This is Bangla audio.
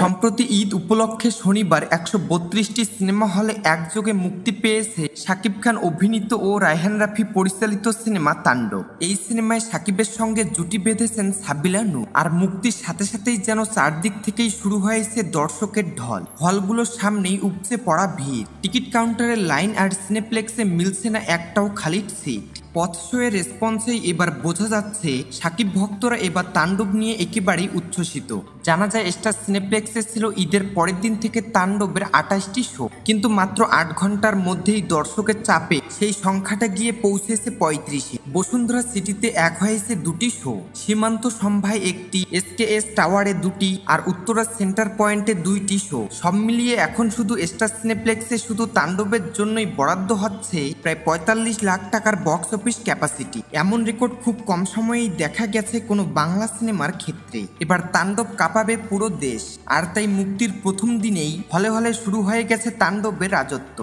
সম্প্রতি ঈদ উপলক্ষে শনিবার ১৩২টি সিনেমা হলে একযোগে মুক্তি পেয়েছে শাকিব খান অভিনীত ও রায়হান রাফি পরিচালিত সিনেমা তাণ্ডব। এই সিনেমায় শাকিবের সঙ্গে জুটি বেঁধেছেন সাবিলা নূর। আর মুক্তির সাথে সাথেই যেন চারদিক থেকেই শুরু হয়েছে দর্শকের ঢল। হলগুলোর সামনেই উপচে পড়া ভিড়, টিকিট কাউন্টারের লাইন আর সিনেপ্লেক্সে মিলছে না একটাও খালি সিট। পথ শোয়ের রেসপন্সেই এবার বোঝা যাচ্ছে শাকিব ভক্তরা এবার তাণ্ডব নিয়ে একেবারেই উচ্ছ্বসিত। জানা যায় স্টার সিনেপ্লেক্সে ছিল ঈদের পরের দিন থেকে তাণ্ডবের ২৮টি শো, কিন্তু মাত্র ৮ ঘন্টার মধ্যেই দর্শকের চাপে সেই সংখ্যাটা গিয়ে পৌঁছেছে ৩৫-এ। বসুন্ধরা সিটিতে এক হয়েছে ২টি শো, সীমান্ত সম্ভায় ১টি, SKS টাওয়ারে ২টি আর উত্তরা সেন্টার পয়েন্টে ২টি শো। সব মিলিয়ে এখন শুধু স্টার সিনেপ্লেক্সে শুধু তাণ্ডবের জন্যই বরাদ্দ হচ্ছে প্রায় ৪৫ লাখ টাকার বক্স অফিস ক্যাপাসিটি। এমন রেকর্ড খুব কম সময়েই দেখা গেছে কোনো বাংলা সিনেমার ক্ষেত্রে। এবার তাণ্ডব কাঁপাবে পুরো দেশ, আর তাই মুক্তির প্রথম দিনেই হলে হলে শুরু হয়ে গেছে তাণ্ডবের রাজত্ব।